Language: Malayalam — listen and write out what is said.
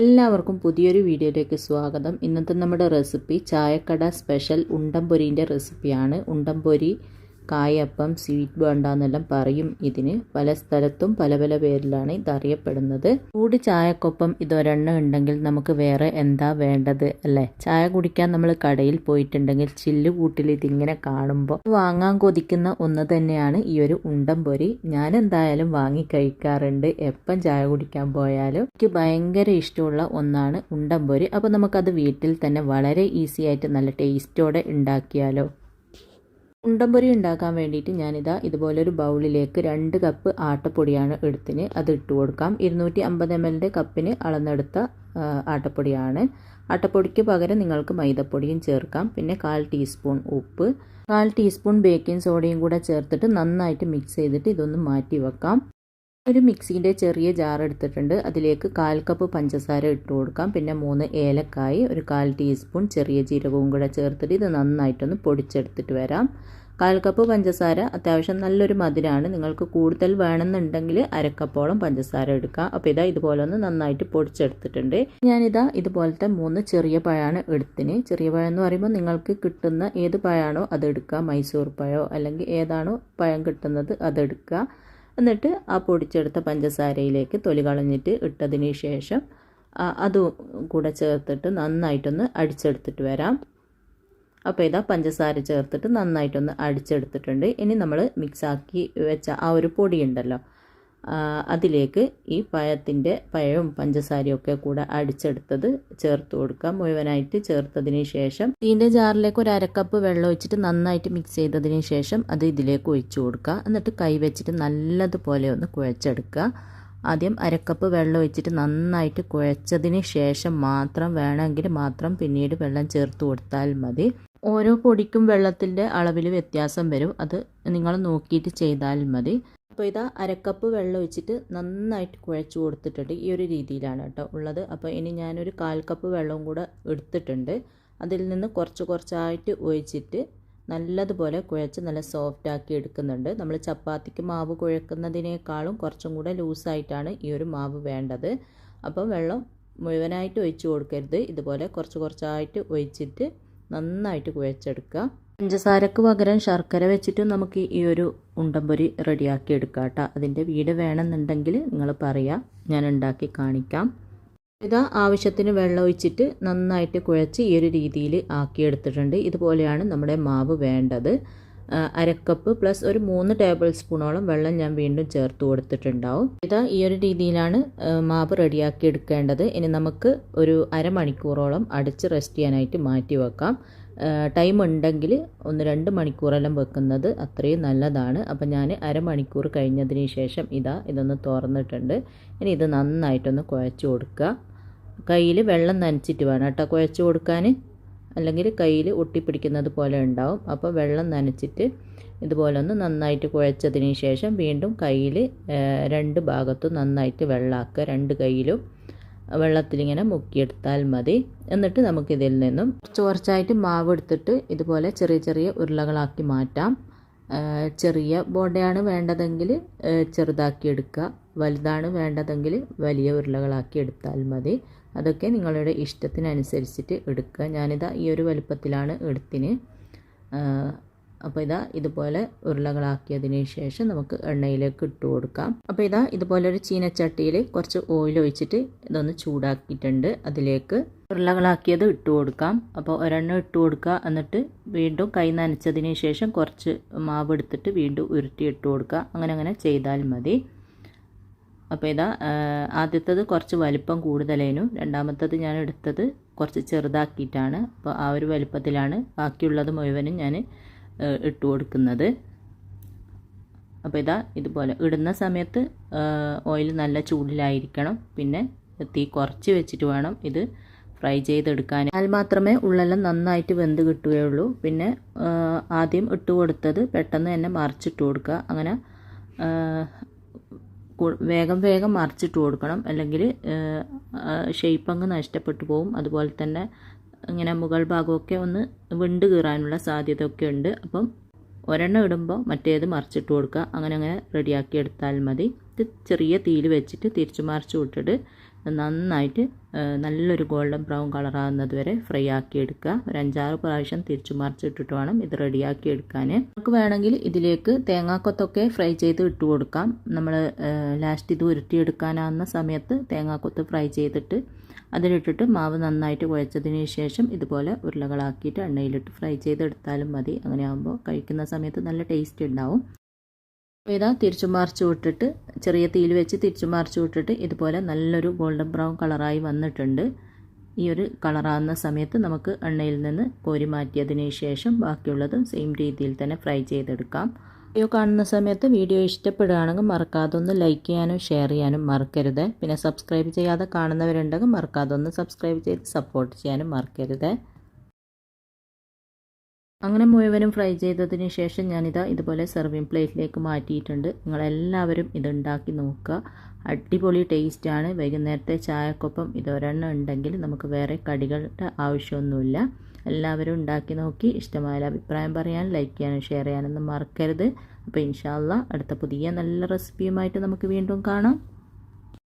എല്ലാവർക്കും പുതിയൊരു വീഡിയോയിലേക്ക് സ്വാഗതം. ഇന്നത്തെ നമ്മുടെ റെസിപ്പി ചായക്കട സ്പെഷ്യൽ ഉണ്ടംപൊരിൻ്റെ റെസിപ്പിയാണ്. ഉണ്ടംപൊരി, കായപ്പം, സ്വീറ്റ് ബോണ്ട എന്നെല്ലാം പറയും ഇതിന്. പല സ്ഥലത്തും പല പല പേരിലാണ് ഇതറിയപ്പെടുന്നത്. ചൂട് ചായക്കൊപ്പം ഇതൊരെണ്ണം ഉണ്ടെങ്കിൽ നമുക്ക് വേറെ എന്താ വേണ്ടത് അല്ലേ? ചായ കുടിക്കാൻ നമ്മൾ കടയിൽ പോയിട്ടുണ്ടെങ്കിൽ ചില്ലുകൂട്ടിൽ ഇതിങ്ങനെ കാണുമ്പോൾ വാങ്ങാൻ കൊതിക്കുന്ന ഒന്ന് തന്നെയാണ് ഈ ഒരു ഉണ്ടംപൊരി. ഞാൻ എന്തായാലും വാങ്ങി കഴിക്കാറുണ്ട് എപ്പം ചായ കുടിക്കാൻ പോയാലും. എനിക്ക് ഭയങ്കര ഇഷ്ടമുള്ള ഒന്നാണ് ഉണ്ടംപൊരി. അപ്പോൾ നമുക്കത് വീട്ടിൽ തന്നെ വളരെ ഈസി ആയിട്ട് നല്ല ടേസ്റ്റോടെ ഉണ്ടാക്കിയാലോ. ഉണ്ടംപൊരി ഉണ്ടാക്കാൻ വേണ്ടിയിട്ട് ഞാനിതാ ഇതുപോലൊരു ബൗളിലേക്ക് 2 കപ്പ് ആട്ടപ്പൊടിയാണ് എടുത്തിന്. അത് ഇട്ട് കൊടുക്കാം. 250 ml കപ്പിന് അളന്നെടുത്ത ആട്ടപ്പൊടിയാണ്. ആട്ടപ്പൊടിക്ക് പകരം നിങ്ങൾക്ക് മൈദപ്പൊടിയും ചേർക്കാം. പിന്നെ 1/4 ടീസ്പൂൺ ഉപ്പ്, 1/4 ടീസ്പൂൺ ബേക്കിംഗ് സോഡയും കൂടെ ചേർത്തിട്ട് നന്നായിട്ട് മിക്സ് ചെയ്തിട്ട് ഇതൊന്ന് മാറ്റി വെക്കാം. ഒരു മിക്സിൻ്റെ ചെറിയ ജാർ എടുത്തിട്ടുണ്ട്. അതിലേക്ക് 1/4 കപ്പ് പഞ്ചസാര ഇട്ട് കൊടുക്കാം. പിന്നെ 3 ഏലക്കായി, ഒരു 1/4 ടീസ്പൂൺ ചെറിയ ജീരകവും കൂടെ ചേർത്തിട്ട് ഇത് നന്നായിട്ടൊന്ന് പൊടിച്ചെടുത്തിട്ട് വരാം. 1/4 കപ്പ് പഞ്ചസാര അത്യാവശ്യം നല്ലൊരു മധുരമാണ്. നിങ്ങൾക്ക് കൂടുതൽ വേണമെന്നുണ്ടെങ്കിൽ 1/2 കപ്പോളം പഞ്ചസാര എടുക്കാം. അപ്പോൾ ഇതാ ഇതുപോലെ ഒന്ന് നന്നായിട്ട് പൊടിച്ചെടുത്തിട്ടുണ്ട്. ഞാനിതാ ഇതുപോലത്തെ 3 ചെറിയ പഴമാണ് എടുത്തിന്. ചെറിയ പഴം എന്ന് പറയുമ്പോൾ നിങ്ങൾക്ക് കിട്ടുന്ന ഏത് പഴമാണോ അതെടുക്കുക. മൈസൂർ പഴമോ അല്ലെങ്കിൽ ഏതാണോ പഴം കിട്ടുന്നത് അതെടുക്കുക. എന്നിട്ട് ആ പൊടിച്ചെടുത്ത പഞ്ചസാരയിലേക്ക് തൊലി കളഞ്ഞിട്ട് ഇട്ടതിന് ശേഷം അതും കൂടെ ചേർത്തിട്ട് നന്നായിട്ടൊന്ന് അടിച്ചെടുത്തിട്ട് വരാം. അപ്പോൾ ഇതാ പഞ്ചസാര ചേർത്തിട്ട് നന്നായിട്ടൊന്ന് അടിച്ചെടുത്തിട്ടുണ്ട്. ഇനി നമ്മൾ മിക്സാക്കി വെച്ച ആ ഒരു പൊടി ഉണ്ടല്ലോ, അതിലേക്ക് ഈ പഴവും പഞ്ചസാരയും ഒക്കെ കൂടെ അടിച്ചെടുത്തത് ചേർത്ത് കൊടുക്കാം. മുഴുവനായിട്ട് ചേർത്തതിന് ശേഷം ഇതിൻ്റെ ജാറിലേക്ക് ഒരു 1/2 കപ്പ് വെള്ളം ഒഴിച്ചിട്ട് നന്നായിട്ട് മിക്സ് ചെയ്തതിന് ശേഷം അത് ഇതിലേക്ക് ഒഴിച്ചു കൊടുക്കുക. എന്നിട്ട് കൈ വെച്ചിട്ട് നല്ലതുപോലെ ഒന്ന് കുഴച്ചെടുക്കുക. ആദ്യം 1/2 കപ്പ് വെള്ളം ഒഴിച്ചിട്ട് നന്നായിട്ട് കുഴച്ചതിന് ശേഷം വേണമെങ്കിൽ മാത്രം പിന്നീട് വെള്ളം ചേർത്ത് കൊടുത്താൽ മതി. ഓരോ പൊടിക്കും വെള്ളത്തിൻ്റെ അളവിൽ വ്യത്യാസം വരും. അത് നിങ്ങൾ നോക്കിയിട്ട് ചെയ്താൽ മതി. അപ്പോൾ ഇതാ 1/2 കപ്പ് വെള്ളം ഒഴിച്ചിട്ട് നന്നായിട്ട് കുഴച്ച് കൊടുത്തിട്ടുണ്ട്. ഈ ഒരു രീതിയിലാണ് കേട്ടോ ഉള്ളത്. അപ്പോൾ ഇനി ഞാനൊരു 1/4 കപ്പ് വെള്ളവും കൂടെ എടുത്തിട്ടുണ്ട്. അതിൽ നിന്ന് കുറച്ചായിട്ട് ഒഴിച്ചിട്ട് നല്ലതുപോലെ കുഴച്ച് നല്ല സോഫ്റ്റ് ആക്കി എടുക്കുന്നുണ്ട്. നമ്മൾ ചപ്പാത്തിക്ക് മാവ് കുഴക്കുന്നതിനേക്കാളും കുറച്ചും കൂടെ ലൂസായിട്ടാണ് ഈ ഒരു മാവ് വേണ്ടത്. അപ്പോൾ വെള്ളം മുഴുവനായിട്ട് ഒഴിച്ച് കൊടുക്കരുത്. ഇതുപോലെ കുറച്ചായിട്ട് ഒഴിച്ചിട്ട് നന്നായിട്ട് കുഴച്ചെടുക്കുക. പഞ്ചസാരക്ക് പകരം ശർക്കര വെച്ചിട്ട് നമുക്ക് ഈ ഒരു ഉണ്ടംപൊരി റെഡിയാക്കി എടുക്കാം കേട്ടോ. അതിൻ്റെ വീഡിയോ വേണമെന്നുണ്ടെങ്കിൽ നിങ്ങൾ പറയാം, ഞാൻ ഉണ്ടാക്കി കാണിക്കാം. ഇതാ ആവശ്യത്തിന് വെള്ളം ഒഴിച്ചിട്ട് നന്നായിട്ട് കുഴച്ച് ഈ ഒരു രീതിയിൽ ആക്കിയെടുത്തിട്ടുണ്ട്. ഇതുപോലെയാണ് നമ്മുടെ മാവ് വേണ്ടത്. 1/2 കപ്പ് പ്ലസ് ഒരു 3 ടേബിൾ സ്പൂണോളം വെള്ളം ഞാൻ വീണ്ടും ചേർത്ത് കൊടുത്തിട്ടുണ്ടാവും. ഇതാ ഈ ഒരു രീതിയിലാണ് മാവ് റെഡിയാക്കി എടുക്കേണ്ടത്. ഇനി നമുക്ക് ഒരു അരമണിക്കൂറോളം അടച്ച് റെസ്റ്റ് ചെയ്യാനായിട്ട് മാറ്റി വെക്കാം. ടൈം ഉണ്ടെങ്കിൽ 1-2 മണിക്കൂറെല്ലാം വെക്കുന്നത് അത്രയും നല്ലതാണ്. അപ്പോൾ ഞാൻ അരമണിക്കൂർ കഴിഞ്ഞതിന് ശേഷം ഇതൊന്ന് തുറന്നിട്ടുണ്ട്. ഇനി ഇത് നന്നായിട്ടൊന്ന് കുഴച്ച് കൊടുക്കുക. കയ്യിൽ വെള്ളം നനച്ചിട്ട് വേണം കേട്ടോ കുഴച്ച് കൊടുക്കാൻ, അല്ലെങ്കിൽ കയ്യിൽ ഒട്ടിപ്പിടിക്കുന്നത് പോലെ ഉണ്ടാവും. അപ്പോൾ വെള്ളം നനച്ചിട്ട് ഇതുപോലെ ഒന്ന് നന്നായിട്ട് കുഴച്ചതിന് ശേഷം വീണ്ടും കയ്യിൽ 2 ഭാഗത്തും നന്നായിട്ട് വെള്ളമാക്കുക. 2 കൈയിലും വെള്ളത്തിലിങ്ങനെ മുക്കിയെടുത്താൽ മതി. എന്നിട്ട് നമുക്കിതിൽ നിന്നും കുറച്ചായിട്ട് മാവ് എടുത്തിട്ട് ഇതുപോലെ ചെറിയ ഉരുളകളാക്കി മാറ്റാം. ചെറിയ ബോണ്ടയാണ് വേണ്ടതെങ്കിൽ ചെറുതാക്കി എടുക്കുക. വലുതാണ് വേണ്ടതെങ്കിൽ വലിയ ഉരുളകളാക്കി എടുത്താൽ മതി. അതൊക്കെ നിങ്ങളുടെ ഇഷ്ടത്തിനനുസരിച്ചിട്ട് എടുക്കുക. ഞാനിതാ ഈ ഒരു വലുപ്പത്തിലാണ് എടുത്തിന്. അപ്പോൾ ഇതുപോലെ ഉരുളകളാക്കിയതിന് ശേഷം നമുക്ക് എണ്ണയിലേക്ക് ഇട്ട് കൊടുക്കാം. അപ്പോൾ ഇതുപോലെ ഒരു ചീനച്ചട്ടിയിൽ കുറച്ച് ഓയിൽ ഒഴിച്ചിട്ട് ഇതൊന്ന് ചൂടാക്കിയിട്ടുണ്ട്. അതിലേക്ക് ഉരുളകളാക്കിയത് ഇട്ട് കൊടുക്കാം. അപ്പോൾ ഒരെണ്ണം ഇട്ട് കൊടുക്കുക. എന്നിട്ട് വീണ്ടും കൈ നനച്ചതിന് ശേഷം കുറച്ച് മാവ് എടുത്തിട്ട് വീണ്ടും ഉരുട്ടി ഇട്ട് കൊടുക്കുക. അങ്ങനെ ചെയ്താൽ മതി. അപ്പോൾ ആദ്യത്തേത് കുറച്ച് വലിപ്പം കൂടുതലേനു, രണ്ടാമത്തേത് ഞാൻ എടുത്തത് കുറച്ച് ചെറുതാക്കിയിട്ടാണ്. അപ്പോൾ ആ ഒരു വലിപ്പത്തിലാണ് ബാക്കിയുള്ളത് മുഴുവനും ഞാൻ ഇട്ട് കൊടുക്കുന്നത്. അപ്പോൾ ഇതുപോലെ ഇടുന്ന സമയത്ത് ഓയിൽ നല്ല ചൂടിലായിരിക്കണം. പിന്നെ തീ കുറച്ച് വെച്ചിട്ട് വേണം ഇത് ഫ്രൈ ചെയ്തെടുക്കാൻ. എന്നാൽ മാത്രമേ ഉള്ളെല്ലാം നന്നായിട്ട് വെന്ത് കിട്ടുകയുള്ളൂ. പിന്നെ ആദ്യം ഇട്ട് കൊടുത്തത് പെട്ടെന്ന് തന്നെ മറിച്ചിട്ട് കൊടുക്കുക. അങ്ങനെ വേഗം മറിച്ചിട്ട് കൊടുക്കണം, അല്ലെങ്കിൽ ഷേപ്പ് അങ്ങ് നഷ്ടപ്പെട്ടു പോകും. അതുപോലെ തന്നെ ഇങ്ങനെ മുകൾ ഭാഗമൊക്കെ ഒന്ന് വിണ്ട് കീറാനുള്ള സാധ്യതയൊക്കെ ഉണ്ട്. അപ്പം ഒരെണ്ണം ഇടുമ്പോൾ മറ്റേത് മറിച്ചിട്ട് കൊടുക്കുക. അങ്ങനെ റെഡിയാക്കി എടുത്താൽ മതി. ഇത് ചെറിയ തീയിൽ വെച്ചിട്ട് തിരിച്ചു മറിച്ച് വിട്ടിട്ട് നന്നായിട്ട് നല്ലൊരു ഗോൾഡൻ ബ്രൗൺ കളറാകുന്നത് വരെ ഫ്രൈ ആക്കി എടുക്കുക. ഒരു 5-6 പ്രാവശ്യം തിരിച്ചു മറിച്ചിട്ടിട്ട് വേണം ഇത് റെഡിയാക്കി എടുക്കാൻ. നമുക്ക് വേണമെങ്കിൽ ഇതിലേക്ക് തേങ്ങാക്കൊത്തൊക്കെ ഫ്രൈ ചെയ്ത് ഇട്ട് കൊടുക്കാം. നമ്മൾ ലാസ്റ്റ് ഇത് ഉരുട്ടിയെടുക്കാനാകുന്ന സമയത്ത് തേങ്ങാക്കൊത്ത് ഫ്രൈ ചെയ്തിട്ട് അതിലിട്ടിട്ട് മാവ് നന്നായിട്ട് കുഴച്ചതിന് ശേഷം ഇതുപോലെ ഉരുളകളാക്കിയിട്ട് എണ്ണയിലിട്ട് ഫ്രൈ ചെയ്തെടുത്താലും മതി. അങ്ങനെ ആകുമ്പോൾ കഴിക്കുന്ന സമയത്ത് നല്ല ടേസ്റ്റ് ഉണ്ടാവും. ഇതാ തിരിച്ചു മറിച്ച് വിട്ടിട്ട് ചെറിയ തീയിൽ വെച്ച് തിരിച്ചു മറിച്ച് വിട്ടിട്ട് ഇതുപോലെ നല്ലൊരു ഗോൾഡൻ ബ്രൗൺ കളറായി വന്നിട്ടുണ്ട്. ഈ ഒരു കളറാകുന്ന സമയത്ത് നമുക്ക് എണ്ണയിൽ നിന്ന് കോരി മാറ്റിയതിന് ശേഷം ബാക്കിയുള്ളതും സെയിം രീതിയിൽ തന്നെ ഫ്രൈ ചെയ്തെടുക്കാം. വീഡിയോ കാണുന്ന സമയത്ത് വീഡിയോ ഇഷ്ടപ്പെടുകയാണെങ്കിൽ മറക്കാതെ ഒന്ന് ലൈക്ക് ചെയ്യാനും ഷെയർ ചെയ്യാനും മറക്കരുത്. പിന്നെ സബ്സ്ക്രൈബ് ചെയ്യാതെ കാണുന്നവരുണ്ടെങ്കിൽ മറക്കാതെ ഒന്ന് സബ്സ്ക്രൈബ് ചെയ്ത് സപ്പോർട്ട് ചെയ്യാനും മറക്കരുത്. അങ്ങനെ മുഴുവനും ഫ്രൈ ചെയ്തതിന് ശേഷം ഞാനിതാ ഇതുപോലെ സെർവിങ് പ്ലേറ്റിലേക്ക് മാറ്റിയിട്ടുണ്ട്. നിങ്ങളെല്ലാവരും ഇതുണ്ടാക്കി നോക്കുക. അടിപൊളി ടേസ്റ്റാണ്. വൈകുന്നേരത്തെ ചായക്കൊപ്പം ഇതൊരെണ്ണം ഉണ്ടെങ്കിൽ നമുക്ക് വേറെ കടികളുടെ ആവശ്യമൊന്നുമില്ല. എല്ലാവരും ഉണ്ടാക്കി നോക്കി ഇഷ്ടമായ അഭിപ്രായം പറയാൻ ലൈക്ക് ചെയ്യാനും ഷെയർ ചെയ്യാനൊന്നും മറക്കരുത്. അപ്പോൾ ഇൻഷാ അല്ലാഹ് അടുത്ത പുതിയ നല്ല റെസിപ്പിയുമായിട്ട് നമുക്ക് വീണ്ടും കാണാം.